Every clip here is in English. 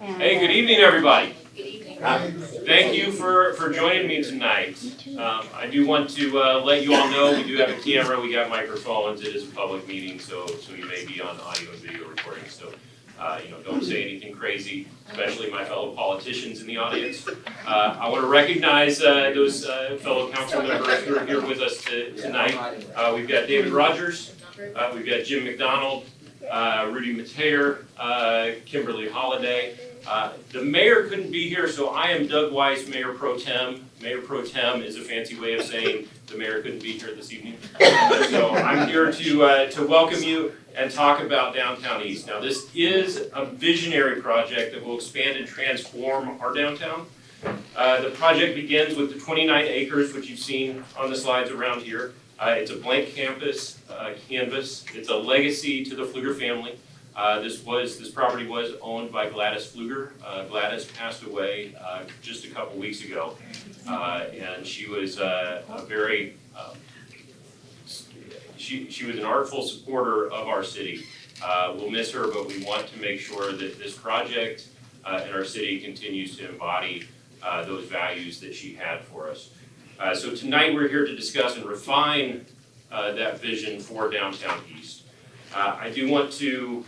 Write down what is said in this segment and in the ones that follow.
Hey, good evening, everybody. Good evening. Thank you for joining me tonight. I do want to let you all know we do have a camera, we got microphones, it is a public meeting, so you may be on audio and video recording, so don't say anything crazy, especially my fellow politicians in the audience. I want to recognize those fellow council members who are here with us tonight. We've got David Rogers, we've got Jim McDonald, Rudy Mateer, Kimberly Holliday. The mayor couldn't be here, so I am Doug Weiss, Mayor Pro Tem. Mayor Pro Tem is a fancy way of saying the mayor couldn't be here this evening. So I'm here to welcome you and talk about Downtown East. Now this is a visionary project that will expand and transform our downtown. The project begins with the 29 acres, which you've seen on the slides around here. It's a blank canvas. It's a legacy to the Pfluger family. This property was owned by Gladys Pfluger. Gladys passed away just a couple weeks ago, and she was she was an artful supporter of our city. We'll miss her, but we want to make sure that this project in our city continues to embody those values that she had for us. So tonight we're here to discuss and refine that vision for Downtown East. I do want to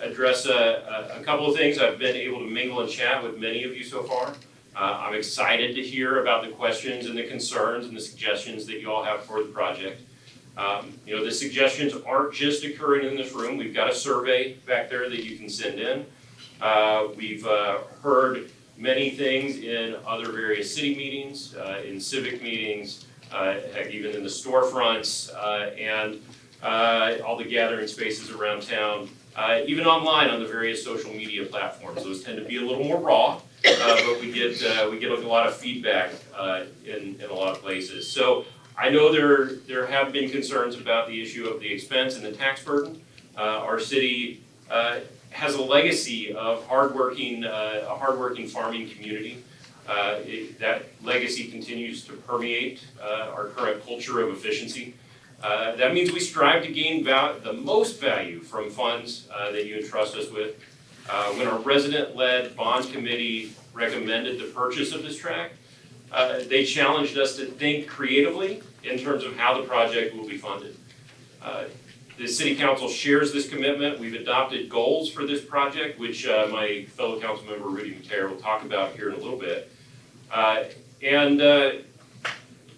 address a couple of things. I've been able to mingle and chat with many of you so far. I'm excited to hear about the questions and the concerns and the suggestions that you all have for the project. The suggestions aren't just occurring in this room. We've got a survey back there that you can send in. We've heard many things in other various city meetings, in civic meetings, heck, even in the storefronts, and all the gathering spaces around town, even online on the various social media platforms. Those tend to be a little more raw, but we get a lot of feedback in a lot of places. So I know there have been concerns about the issue of the expense and the tax burden. Our city has a legacy of a hardworking farming community. That legacy continues to permeate our current culture of efficiency. That means we strive to gain the most value from funds that you entrust us with. When our resident-led bond committee recommended the purchase of this tract, they challenged us to think creatively in terms of how the project will be funded. The City Council shares this commitment. We've adopted goals for this project, which my fellow council member Rudy Mateer will talk about here in a little bit.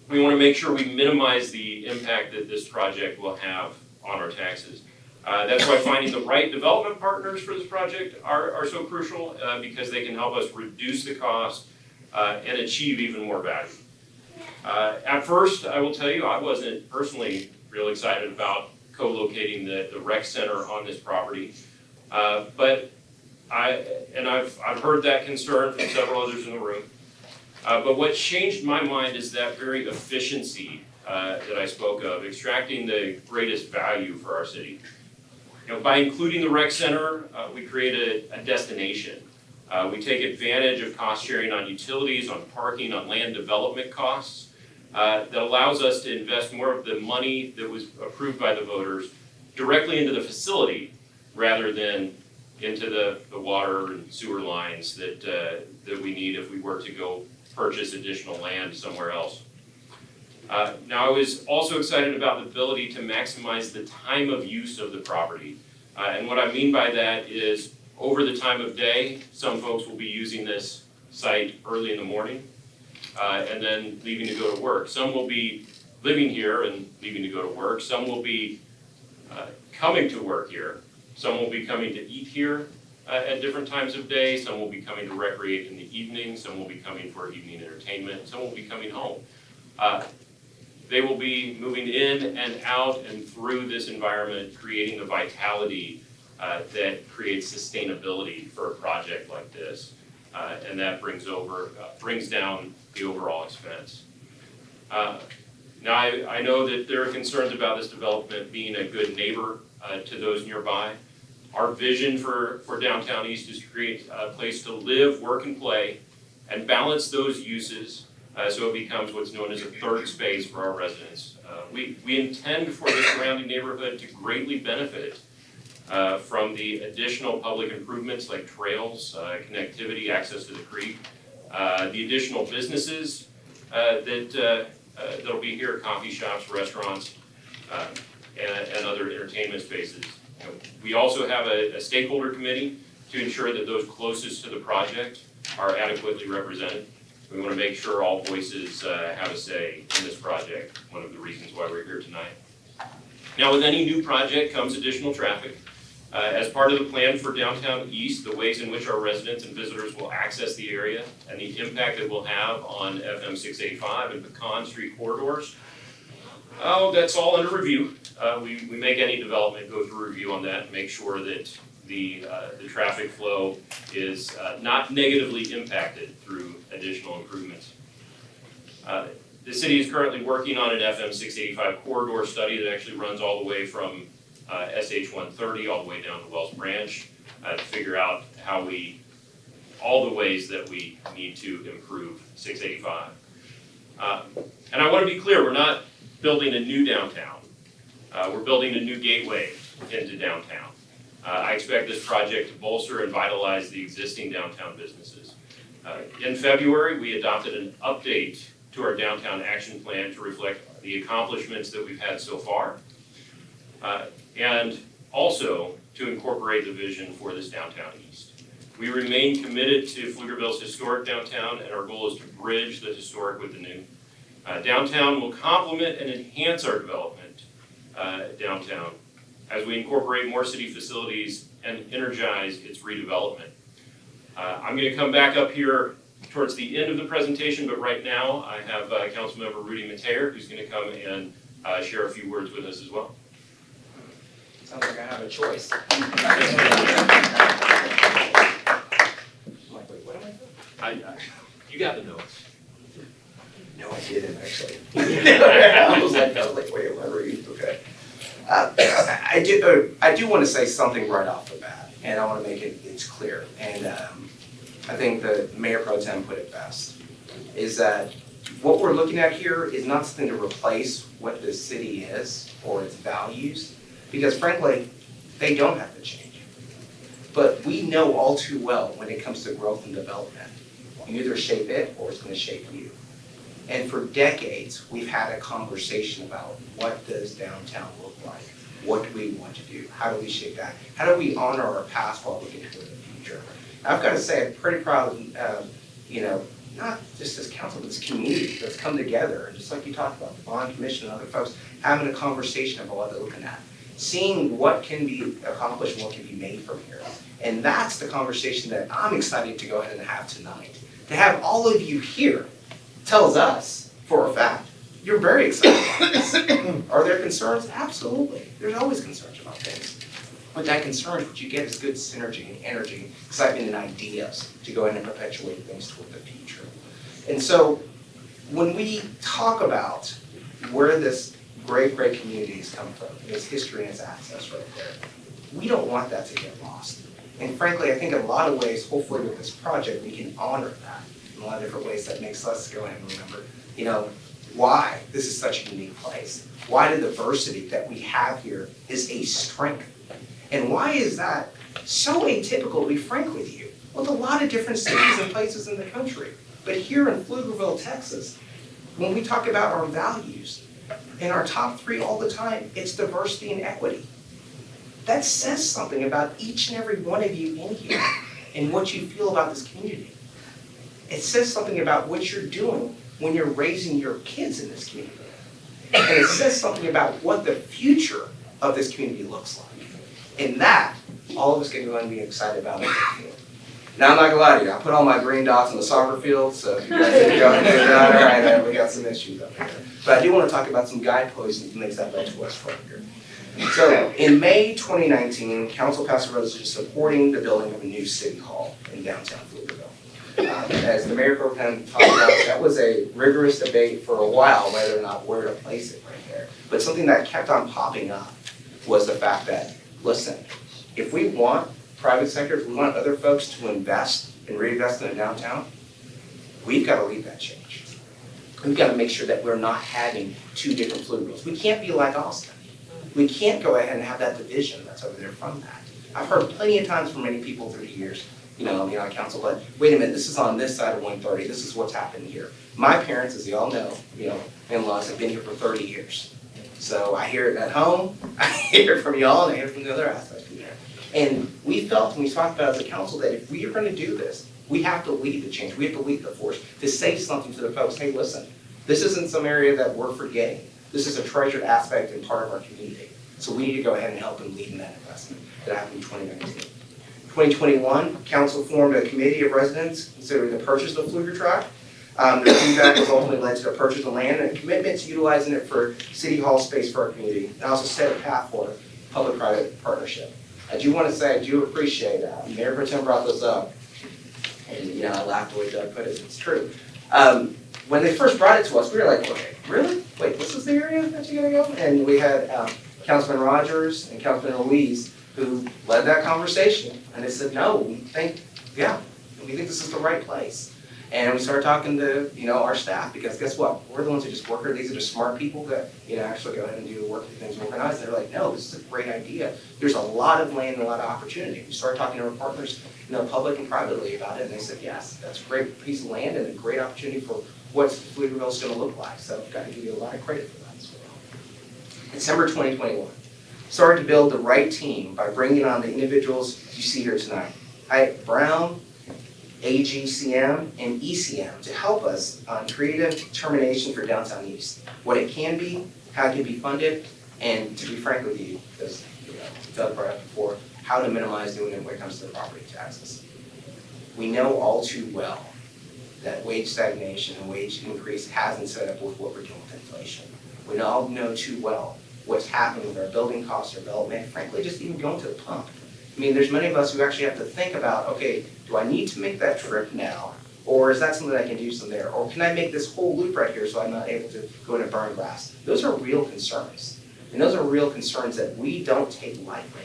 We want to make sure we minimize the impact that this project will have on our taxes. That's why finding the right development partners for this project are so crucial, because they can help us reduce the cost and achieve even more value. At first, I will tell you, I wasn't personally real excited about co-locating the rec center on this property, but I've heard that concern from several others in the room. But what changed my mind is that very efficiency that I spoke of, extracting the greatest value for our city. By including the rec center, we create a destination. We take advantage of cost sharing on utilities, on parking, on land development costs. That allows us to invest more of the money that was approved by the voters directly into the facility rather than into the water and sewer lines that we need if we were to go purchase additional land somewhere else. Now, I was also excited about the ability to maximize the time of use of the property. And what I mean by that is over the time of day, some folks will be using this site early in the morning and then leaving to go to work. Some will be living here and leaving to go to work. Some will be coming to work here. Some will be coming to eat here at different times of day. Some will be coming to recreate in the evening. Some will be coming for evening entertainment. Some will be coming home. They will be moving in and out and through this environment, creating the vitality that creates sustainability for a project like this. And that brings down the overall expense. Now, I know that there are concerns about this development being a good neighbor to those nearby. Our vision for Downtown East is to create a place to live, work, and play, and balance those uses so it becomes what's known as a third space for our residents. We intend for the surrounding neighborhood to greatly benefit from the additional public improvements like trails, connectivity, access to the creek, the additional businesses that'll be here, coffee shops, restaurants, and other entertainment spaces. We also have a stakeholder committee to ensure that those closest to the project are adequately represented. We want to make sure all voices have a say in this project, one of the reasons why we're here tonight. Now, with any new project comes additional traffic. As part of the plan for Downtown East, the ways in which our residents and visitors will access the area and the impact it will have on FM 685 and Pecan Street corridors, that's all under review. We make any development go through review on that and make sure that the traffic flow is not negatively impacted through additional improvements. The city is currently working on an FM 685 corridor study that actually runs all the way from SH 130 all the way down to Wells Branch to figure out all the ways that we need to improve 685. And I want to be clear, we're not building a new downtown. We're building a new gateway into downtown. I expect this project to bolster and vitalize the existing downtown businesses. In February, we adopted an update to our downtown action plan to reflect the accomplishments that we've had so far. And also to incorporate the vision for this Downtown East. We remain committed to Pflugerville's historic downtown, and our goal is to bridge the historic with the new. Downtown will complement and enhance our development downtown as we incorporate more city facilities and energize its redevelopment. I'm going to come back up here towards the end of the presentation, but right now I have Councilmember Rudy Mateer, who's going to come and share a few words with us as well. Sounds like I have a choice. Wait, what am I doing? You got the notes. No, I didn't actually. I was like, wait, am I reading? Okay. I do want to say something right off the bat, and I want to make it's clear. And I think the Mayor Pro Tem put it best, is that what we're looking at here is not something to replace what the city is or its values, because frankly, they don't have to change. But we know all too well when it comes to growth and development, you either shape it or it's going to shape you. And for decades, we've had a conversation about what does downtown look like? What do we want to do? How do we shape that? How do we honor our past while looking to the future? I've got to say, I'm pretty proud of, not just this council, but this community that's come together. And just like you talked about, the bond commission and other folks, having a conversation about what they're looking at, seeing what can be accomplished and what can be made from here. And that's the conversation that I'm excited to go ahead and have tonight. To have all of you here tells us, for a fact, you're very excited about this. Are there concerns? Absolutely. There's always concerns about things. But that concern, what you get is good synergy and energy, excitement and ideas to go ahead and perpetuate things toward the future. And so when we talk about where this great community has come from, its history and its access right there, we don't want that to get lost. And frankly, I think in a lot of ways, hopefully with this project, we can honor that in a lot of different ways that makes us go ahead and remember, why this is such a unique place. Why the diversity that we have here is a strength. And why is that so atypical, to be frank with you, with a lot of different cities and places in the country. But here in Pflugerville, Texas, when we talk about our values, in our top 3 all the time, it's diversity and equity. That says something about each and every one of you in here and what you feel about this community. It says something about what you're doing when you're raising your kids in this community. And it says something about what the future of this community looks like. And that, all of us can go and be excited about it. Now, I'm not gonna lie to you, I put all my green dots on the soccer field, so if you guys can go ahead and do that, all right, we got some issues up here. But I do want to talk about some guideposts and things that led to us from here. So, in May 2019, Council passed a resolution supporting the building of a new city hall in downtown Pflugerville. As the Mayor Pro Tem talked about, that was a rigorous debate for a while, whether or not where to place it right there. But something that kept on popping up was the fact that, listen, if we want private sector, if we want other folks to invest and reinvest in the downtown, we've got to lead that change. We've got to make sure that we're not having 2 different Pflugervilles. We can't be like Austin. We can't go ahead and have that division that's over there from that. I've heard plenty of times from many people through the years, on council, but wait a minute, this is on this side of 130, this is what's happened here. My parents, as you all know, in-laws have been here for 30 years. So I hear it at home, I hear it from y'all, and I hear it from the other aspects from there. And we felt, and we talked about as a council, that if we are gonna do this, we have to lead the change, we have to lead the force, to say something to the folks, hey, listen, this isn't some area that we're forgetting. This is a treasured aspect and part of our community. So we need to go ahead and help them lead in that investment that happened in 2019. 2021, council formed a committee of residents considering the purchase of the Fluger track. The feedback has ultimately led to the purchase of land and a commitment to utilizing it for city hall space for our community. And also set a path for public-private partnership. I do want to say, I do appreciate Mayor Pro Tem brought this up. And I laughed the way Doug put it, it's true. When they first brought it to us, we were like, okay, really? Wait, this is the area that you're gonna go? And we had Councilman Rogers and Councilman Ruiz who led that conversation. And they said, no, we think this is the right place. And we started talking to, our staff, because guess what? We're the ones who just work here. These are just smart people that, actually go ahead and do the work, things organized. They're like, no, this is a great idea. There's a lot of land and a lot of opportunity. We started talking to our partners, public and privately about it, and they said, yes, that's a great piece of land and a great opportunity for what Pflugerville's gonna look like. So I've got to give you a lot of credit for that as well. December 2021. Started to build the right team by bringing on the individuals you see here tonight. Brown, AGCM, and ECM to help us on creative determination for Downtown East. What it can be, how it can be funded, and to be frank with you, as Doug brought up before, how to minimize doing it when it comes to the property taxes. We know all too well that wage stagnation and wage increase hasn't set up with what we're doing with inflation. We all know too well what's happening with our building costs, our development, frankly, just even going to the pump. I mean, there's many of us who actually have to think about, okay, do I need to make that trip now? Or is that something I can do from there? Or can I make this whole loop right here so I'm not able to go in and burn grass? Those are real concerns. And those are real concerns that we don't take lightly.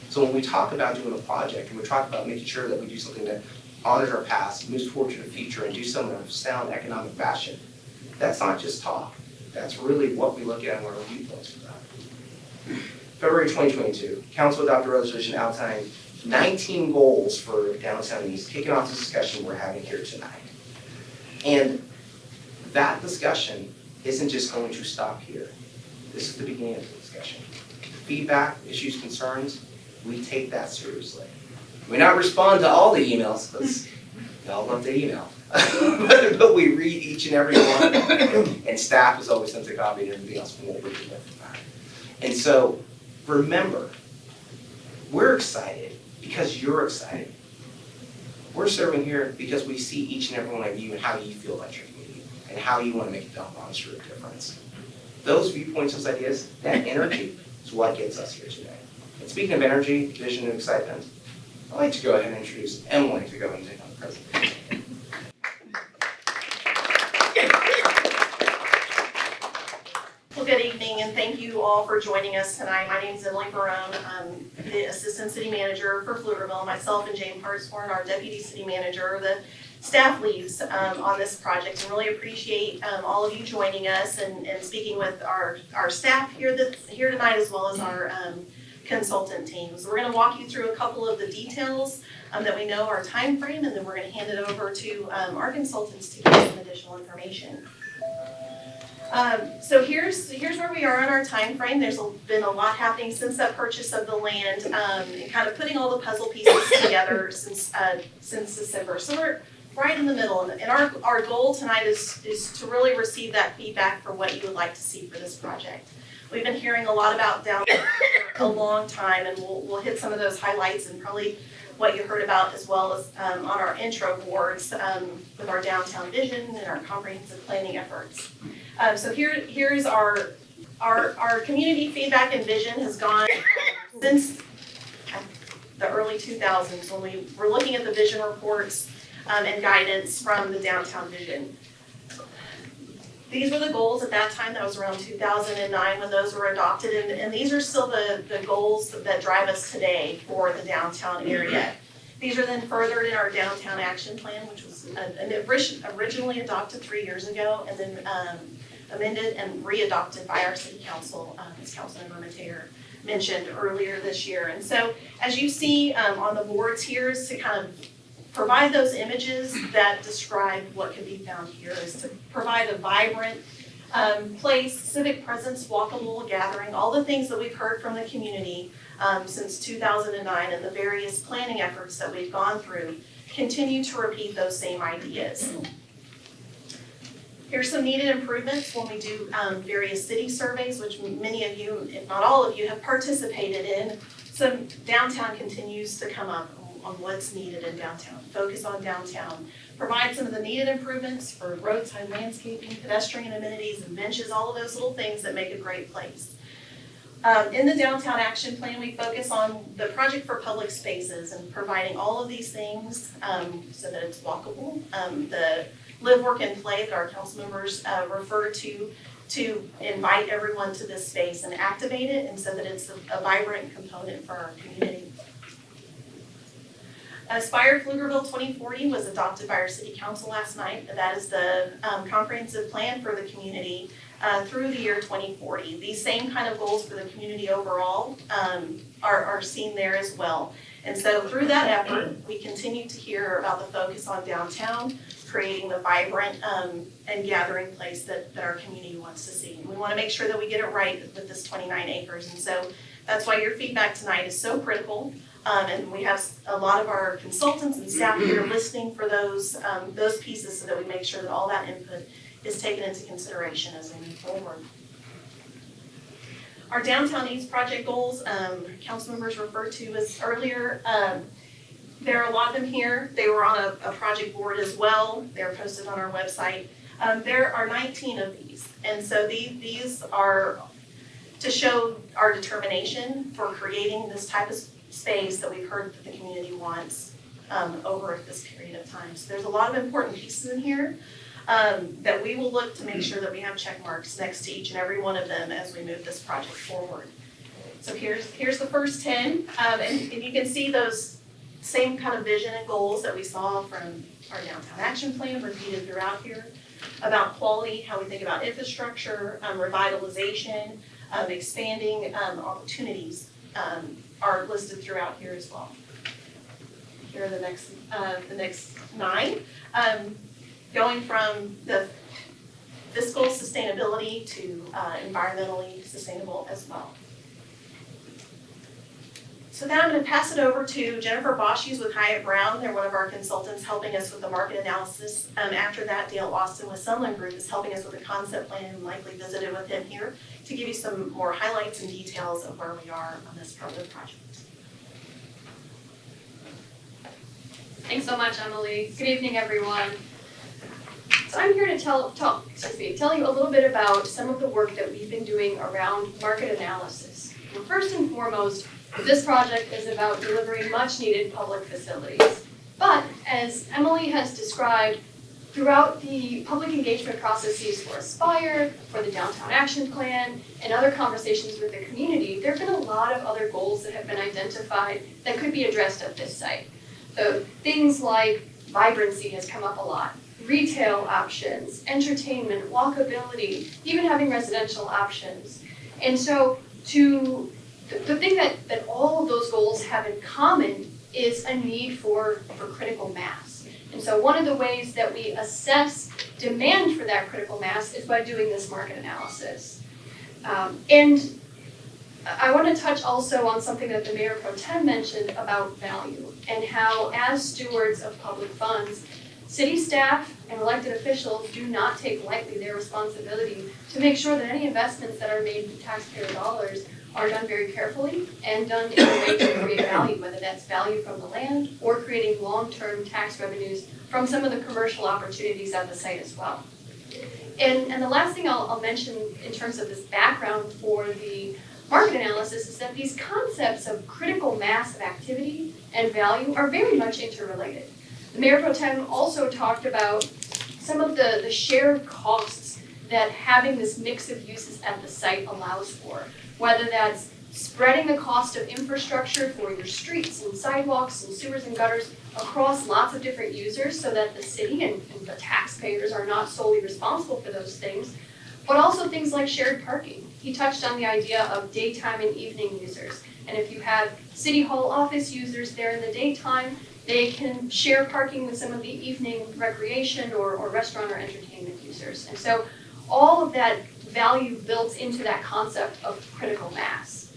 So when we talk about doing a project, and we talk about making sure that we do something that honors our past, moves forward to the future, and do something in a sound economic fashion, that's not just talk. That's really what we look at and what our viewpoints for that. February 2022, Council adopted a resolution outlining 19 goals for Downtown East, kicking off the discussion we're having here tonight. And that discussion isn't just going to stop here. This is the beginning of the discussion. Feedback, issues, concerns, we take that seriously. We not respond to all the emails, because y'all love to email. but we read each and every one, and staff is always sent a copy and everything else from what we're doing. And so, remember, we're excited because you're excited. We're serving here because we see each and every one of you and how you feel about your community and how you want to make a demonstrable difference. Those viewpoints, those ideas, that energy is what gets us here today. And speaking of energy, vision, and excitement, I'd like to go ahead and introduce Emily to go and take on the presentation. Well, good evening, and thank you all for joining us tonight. My name is Emily Barone. I'm the Assistant City Manager for Pflugerville. Myself and Jane Hartshorn, our Deputy City Manager, the staff leads on this project, and really appreciate all of you joining us and speaking with our staff here tonight, as well as our consultant team. So we're going to walk you through a couple of the details that we know, our time frame, and then we're going to hand it over to our consultants to give us some additional information. So here's where we are on our time frame. There's been a lot happening since that purchase of the land, and kind of putting all the puzzle pieces together since December. So we're right in the middle, and our goal tonight is to really receive that feedback for what you would like to see for this project. We've been hearing a lot about downtown for a long time, and we'll hit some of those highlights and probably what you heard about, as well as on our intro boards with our downtown vision and our comprehensive planning efforts. So here's our community feedback and vision has gone since the early 2000s, when we were looking at the vision reports and guidance from the downtown vision. These were the goals at that time. That was around 2009 when those were adopted, and these are still the goals that drive us today for the downtown area. These are then furthered in our downtown action plan, which was originally adopted 3 years ago, and then amended and re-adopted by our city council, as Councilmember Mateer mentioned earlier this year. And so as you see on the boards here is to kind of provide those images that describe what can be found here, is to provide a vibrant place, civic presence, walkable gathering, all the things that we've heard from the community since 2009 and the various planning efforts that we've gone through continue to repeat those same ideas. Here's some needed improvements when we do various city surveys, which many of you, if not all of you, have participated in. So downtown continues to come up on what's needed in downtown. Focus on downtown. Provide some of the needed improvements for roadside landscaping, pedestrian amenities and benches, all of those little things that make a great place. In the downtown action plan, we focus on the project for public spaces and providing all of these things so that it's walkable. The live, work, and play that our council members refer to invite everyone to this space and activate it, and so that it's a vibrant component for our community. Aspire Pflugerville 2040 was adopted by our city council last night. That is the comprehensive plan for the community through the year 2040. These same kind of goals for the community overall are seen there as well. And so through that effort, we continue to hear about the focus on downtown, creating the vibrant and gathering place that our community wants to see. And we want to make sure that we get it right with this 29 acres. And so that's why your feedback tonight is so critical. And we have a lot of our consultants and staff here listening for those pieces so that we make sure that all that input is taken into consideration as we move forward. Our Downtown East project goals, council members referred to as earlier, there are a lot of them here. They were on a project board as well. They're posted on our website. There are 19 of these. And so these are to show our determination for creating this type of space that we've heard that the community wants over this period of time. So there's a lot of important pieces in here that we will look to make sure that we have check marks next to each and every one of them as we move this project forward. So here's the first 10, and you can see those same kind of vision and goals that we saw from our downtown action plan repeated throughout here about quality, how we think about infrastructure, revitalization, expanding opportunities are listed throughout here as well. Here are the next 9. Going from the fiscal sustainability to environmentally sustainable as well. So now I'm going to pass it over to Jennifer Bosch with Hyatt Brown. They're one of our consultants helping us with the market analysis. After that, Dale Austin with Sunland Group is helping us with the concept plan, and likely visited with him here to give you some more highlights and details of where we are on this part of the project. Thanks so much, Emily. Good evening, everyone. So I'm here to tell you a little bit about some of the work that we've been doing around market analysis. Well, first and foremost, this project is about delivering much needed public facilities. But as Emily has described, throughout the public engagement processes for Aspire, for the Downtown Action Plan, and other conversations with the community, there have been a lot of other goals that have been identified that could be addressed at this site. So things like vibrancy has come up a lot, retail options, entertainment, walkability, even having residential options. And so the thing that all of those goals have in common is a need for critical mass. And so one of the ways that we assess demand for that critical mass is by doing this market analysis. And I want to touch also on something that the Mayor Pro Tem mentioned about value and how, as stewards of public funds, city staff and elected officials do not take lightly their responsibility to make sure that any investments that are made with taxpayer dollars are done very carefully and done in a way to create value, whether that's value from the land or creating long-term tax revenues from some of the commercial opportunities at the site as well. And the last thing I'll mention in terms of this background for the market analysis is that these concepts of critical mass of activity and value are very much interrelated. The Mayor Pro Tem also talked about some of the shared costs that having this mix of uses at the site allows for, whether that's spreading the cost of infrastructure for your streets and sidewalks and sewers and gutters across lots of different users so that the city and the taxpayers are not solely responsible for those things, but also things like shared parking. He touched on the idea of daytime and evening users. And if you have City Hall office users there in the daytime, they can share parking with some of the evening recreation or restaurant or entertainment users. And so all of that value built into that concept of critical mass.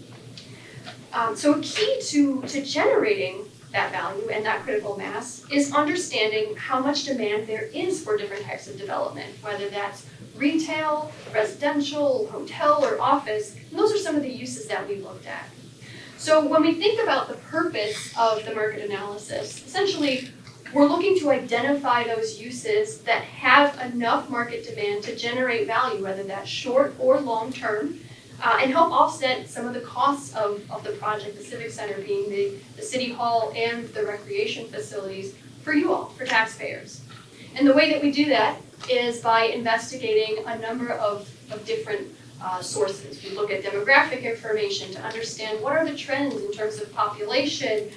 So a key to generating that value and that critical mass is understanding how much demand there is for different types of development, whether that's retail, residential, hotel, or office. And those are some of the uses that we looked at. So when we think about the purpose of the market analysis, essentially we're looking to identify those uses that have enough market demand to generate value, whether that's short or long term, and help offset some of the costs of the project, the Civic Center being the City Hall and the recreation facilities for you all, for taxpayers. And the way that we do that is by investigating a number of different sources. We look at demographic information to understand what are the trends in terms of population,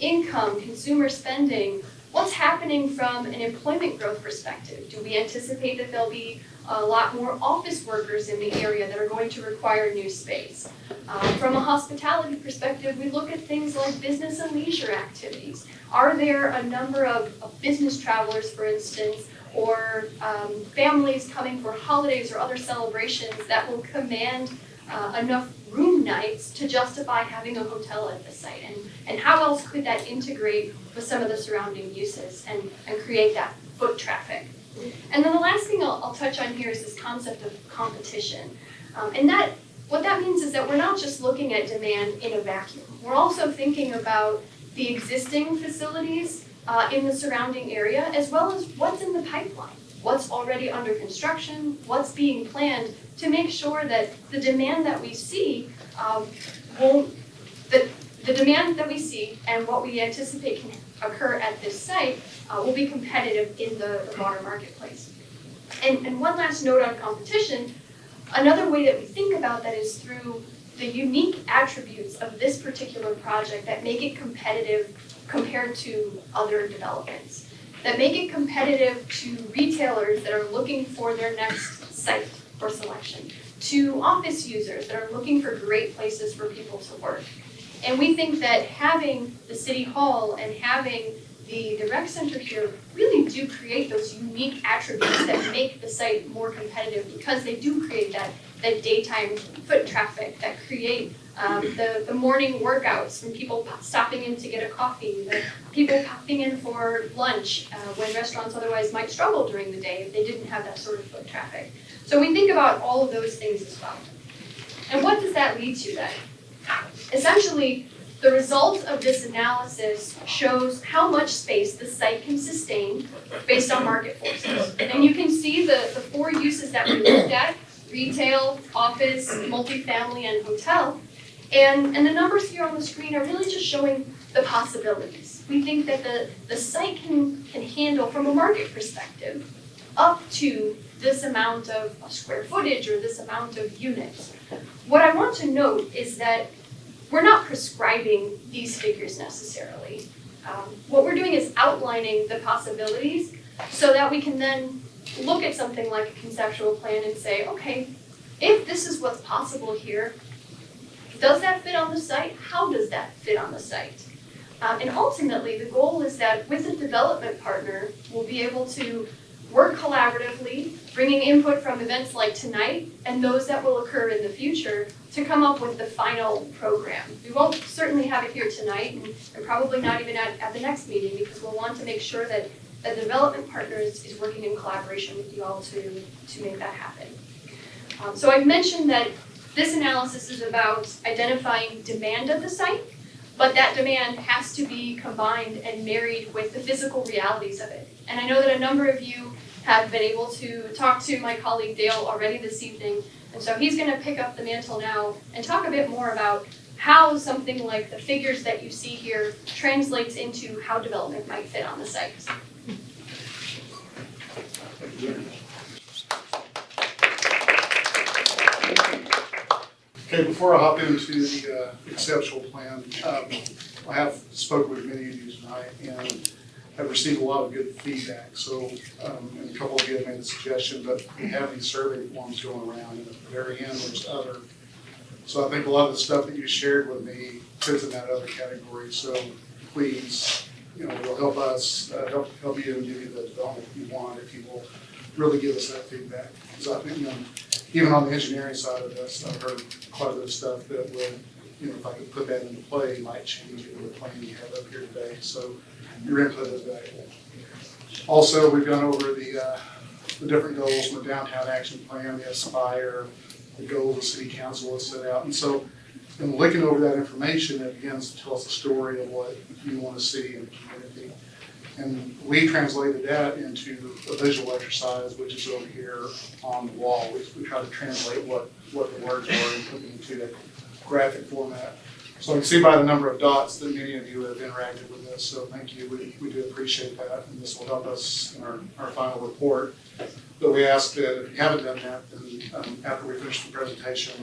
income, consumer spending, what's happening from an employment growth perspective. Do we anticipate that there'll be a lot more office workers in the area that are going to require new space? From a hospitality perspective, we look at things like business and leisure activities. Are there a number of business travelers, for instance, or families coming for holidays or other celebrations that will command enough room nights to justify having a hotel at the site? And how else could that integrate with some of the surrounding uses and create that foot traffic? And then the last thing I'll touch on here is this concept of competition. And what that means is that we're not just looking at demand in a vacuum. We're also thinking about the existing facilities in the surrounding area, as well as what's in the pipeline, what's already under construction, what's being planned, to make sure that the demand that we see the demand that we see and what we anticipate can occur at this site will be competitive in the broader marketplace. And one last note on competition, another way that we think about that is through the unique attributes of this particular project that make it competitive compared to other developments, that make it competitive to retailers that are looking for their next site for selection, to office users that are looking for great places for people to work. And we think that having the City Hall and having the rec center here really do create those unique attributes that make the site more competitive, because they do create that daytime foot traffic, that create the morning workouts from people stopping in to get a coffee, the people popping in for lunch when restaurants otherwise might struggle during the day if they didn't have that sort of foot traffic. So we think about all of those things as well. And what does that lead to then? Essentially, the result of this analysis shows how much space the site can sustain based on market forces. And you can see the 4 uses that we looked at: retail, office, multifamily, and hotel. And the numbers here on the screen are really just showing the possibilities. We think that the site can handle, from a market perspective, up to this amount of square footage or this amount of units. What I want to note is that we're not prescribing these figures necessarily. What we're doing is outlining the possibilities so that we can then look at something like a conceptual plan and say, okay, if this is what's possible here, does that fit on the site? How does that fit on the site? And ultimately, the goal is that with a development partner, we'll be able to work collaboratively, bringing input from events like tonight and those that will occur in the future to come up with the final program. We won't certainly have it here tonight, and probably not even at the next meeting, because we'll want to make sure that the development partner is working in collaboration with you all to make that happen. So I've mentioned that this analysis is about identifying demand of the site, but that demand has to be combined and married with the physical realities of it. And I know that a number of you have been able to talk to my colleague Dale already this evening, and so he's going to pick up the mantle now and talk a bit more about how something like the figures that you see here translates into how development might fit on the site. Okay, before I hop into the conceptual plan, I have spoken with many of you tonight, and have received a lot of good feedback. So, and a couple of you have made a suggestion, but we have these survey forms going around, and at the very end, there's other. So I think a lot of the stuff that you shared with me fits in that other category. So please, it'll help us, help you and give you the development you want if you will really give us that feedback. Because I think, even on the engineering side of this, I've heard quite a bit of stuff that would, if I could put that into play, might change the plan you have up here today. So your input is valuable. Also, we've gone over the different goals from the downtown action plan, the Aspire, the goals the city council has set out. And so in looking over that information, it begins to tell us a story of what you want to see in the community. And we translated that into a visual exercise, which is over here on the wall. We try to translate what the words are and put them into a graphic format. So you can see by the number of dots that many of you have interacted with this. So thank you. We do appreciate that. And this will help us in our final report. But we ask that if you haven't done that, then after we finish the presentation,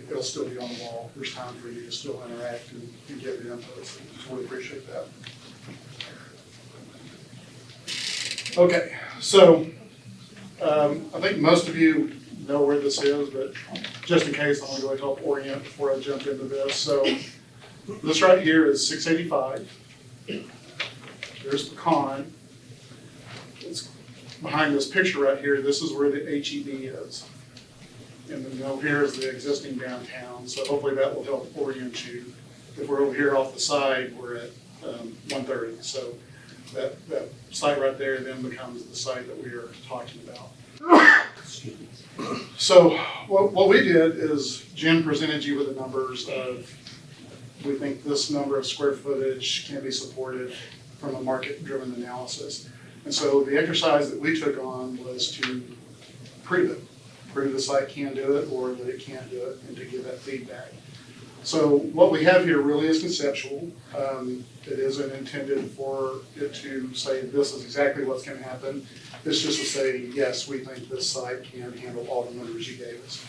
it'll still be on the wall. There's time for you to still interact and give your input. So we appreciate that. Okay, so I think most of you know where this is, but just in case, I'm going to go ahead and help orient before I jump into this. So this right here is 685. There's the con. It's behind this picture right here. This is where the HEB is. And then over here is the existing downtown. So hopefully that will help orient you. If we're over here off the side, we're at 130. So that site right there then becomes the site that we are talking about. So what we did is Jim presented you with the numbers of, we think this number of square footage can be supported from a market-driven analysis. And so the exercise that we took on was to prove the site can do it or that it can't do it, and to give that feedback. So what we have here really is conceptual. It isn't intended for it to say this is exactly what's going to happen. It's just to say, yes, we think this site can handle all the numbers you gave us.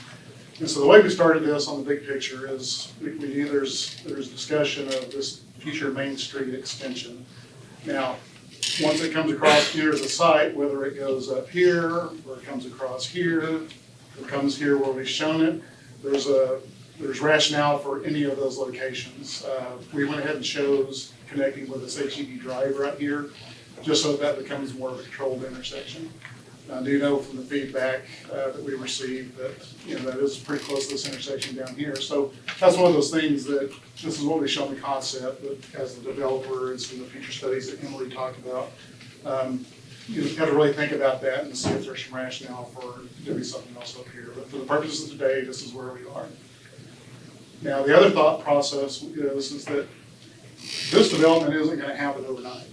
And so the way we started this on the big picture is we knew there's discussion of this future Main Street extension. Now, once it comes across here as a site, whether it goes up here or it comes across here, or comes here where we've shown it, there's rationale for any of those locations. We went ahead and chose connecting with this HEB drive right here, just so that becomes more of a controlled intersection. I do know from the feedback that we received that that is pretty close to this intersection down here. So that's one of those things that this is what we show in the concept, but as the developer and some of the future studies that Emily talked about, you have to really think about that and see if there's some rationale for doing something else up here. But for the purposes of today, this is where we are. Now, the other thought process is that this development isn't going to happen overnight.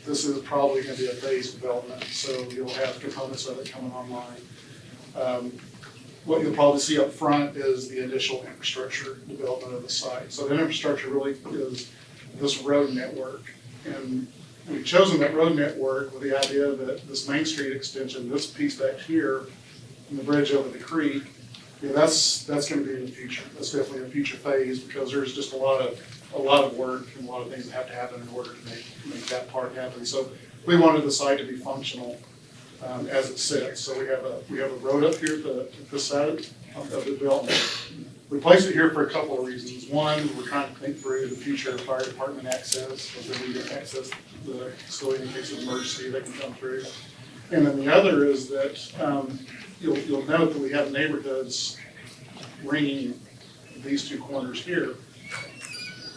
This is probably going to be a phased development, so you'll have components of it coming online. What you'll probably see up front is the initial infrastructure development of the site. So the infrastructure really is this road network. And we've chosen that road network with the idea that this Main Street extension, this piece back here, and the bridge over the creek, that's going to be in the future. That's definitely a future phase because there's just a lot of work and a lot of things that have to happen in order to make that part happen. So we wanted the site to be functional as it sits. So we have a road up here at the side of the development. We placed it here for a couple of reasons. One, we're trying to think through the future fire department access, so they need to access the facility in case of emergency, they can come through. And then the other is that you'll note that we have neighborhoods ringing these two corners here.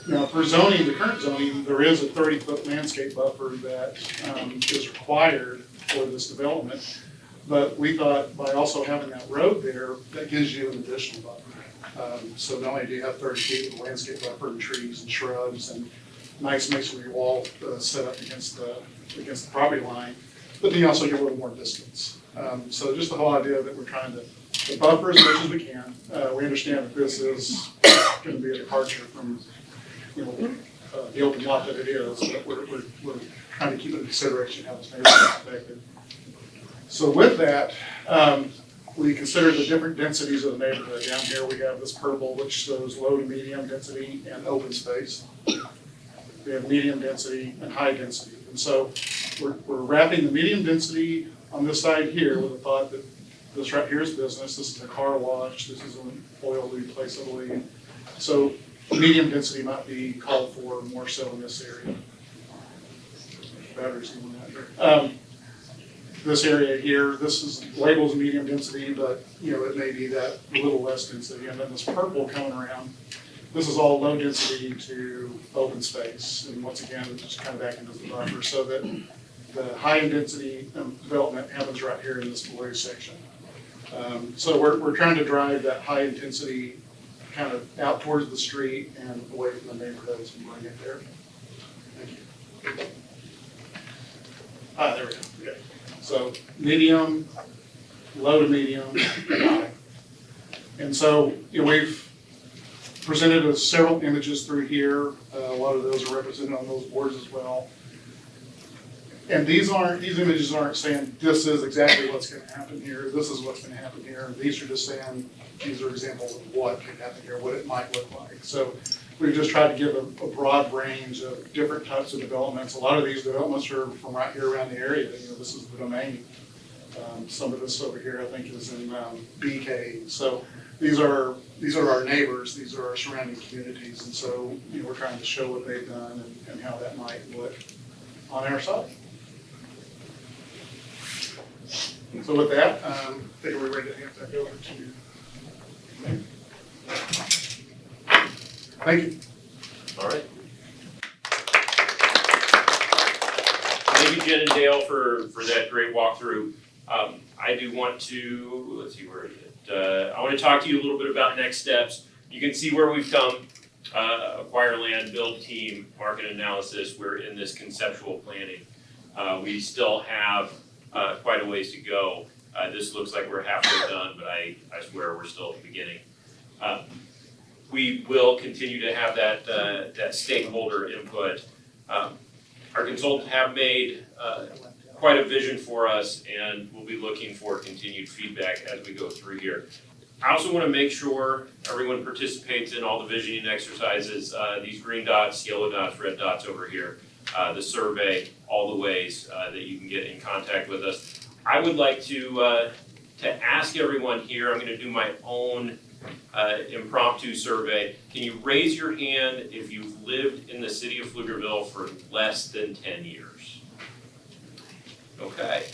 Now, for zoning, the current zoning, there is a 30-foot landscape buffer that is required for this development. But we thought by also having that road there, that gives you an additional buffer. So not only do you have 30 feet of landscape buffer and trees and shrubs and nice masonry wall set up against the property line, but then you also get a little more distance. So just the whole idea that we're trying to buffer as much as we can. We understand that this is going to be a departure from the open lot that it is, but we're trying to keep in consideration how this neighborhood is affected. So with that, we consider the different densities of the neighborhood. Down here we have this purple, which shows low to medium density and open space. We have medium density and high density. And And so we're wrapping the medium density on this side here with the thought that this right here is business, this is a car wash, this is an oil replace, I believe. So medium density might be called for more so in this area. Batteries even out here. This area here, this is labeled as medium density, but it may be that a little less density. And then this purple coming around, this is all low density to open space. And once again, just kind of back into the buffer so that the high density development happens right here in this blue section. So we're trying to drive that high intensity kind of out towards the street and away from the neighborhoods and bring it there. Thank you. There we go. Okay. So medium, low to medium, high. And so we've presented several images through here. A lot of those are represented on those boards as well. And these images aren't saying this is exactly what's going to happen here, this is what's going to happen here. These are just saying these are examples of what could happen here, what it might look like. So we've just tried to give a broad range of different types of developments. A lot of these developments are from right here around the area. This is the domain. Some of this over here, I think, is in BK. So these are our neighbors. These are our surrounding communities. And so we're trying to show what they've done and how that might look on our side. So with that, I think we're ready to hand that over to you. Thank you. All right. Thank you, Jen and Dale, for that great walkthrough. I do want to, let's see, where is it? I want to talk to you a little bit about next steps. You can see where we've come. Acquire land, build team, market analysis. We're in this conceptual planning. We still have quite a ways to go. This looks like we're halfway done, but I swear we're still at the beginning. We will continue to have that stakeholder input. Our consultants have made quite a vision for us, and we'll be looking for continued feedback as we go through here. I also want to make sure everyone participates in all the visioning exercises, these green dots, yellow dots, red dots over here, the survey, all the ways that you can get in contact with us. I would like to ask everyone here, I'm going to do my own impromptu survey. Can you raise your hand if you've lived in the city of Pflugerville for less than 10 years? Okay.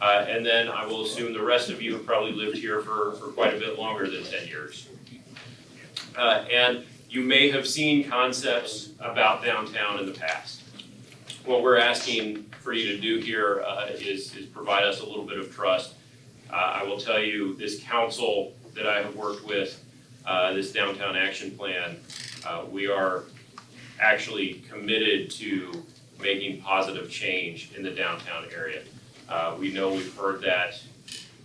And then I will assume the rest of you have probably lived here for quite a bit longer than 10 years. And you may have seen concepts about downtown in the past. What we're asking for you to do here is provide us a little bit of trust. I will tell you, this council that I have worked with, this downtown action plan, we are actually committed to making positive change in the downtown area. We know we've heard that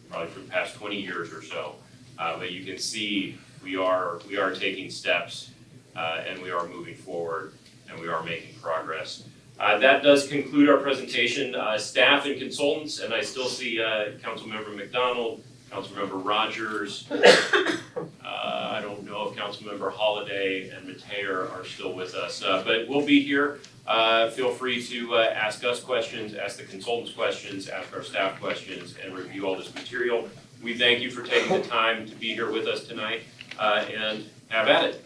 probably for the past 20 years or so, but you can see we are taking steps and we are moving forward and we are making progress. That does conclude our presentation. Staff and consultants, and I still see Councilmember McDonald, Councilmember Rogers. I don't know if Councilmember Holliday and Mateer are still with us, but we'll be here. Feel free to ask us questions, ask the consultants questions, ask our staff questions, and review all this material. We thank you for taking the time to be here with us tonight, and have at it.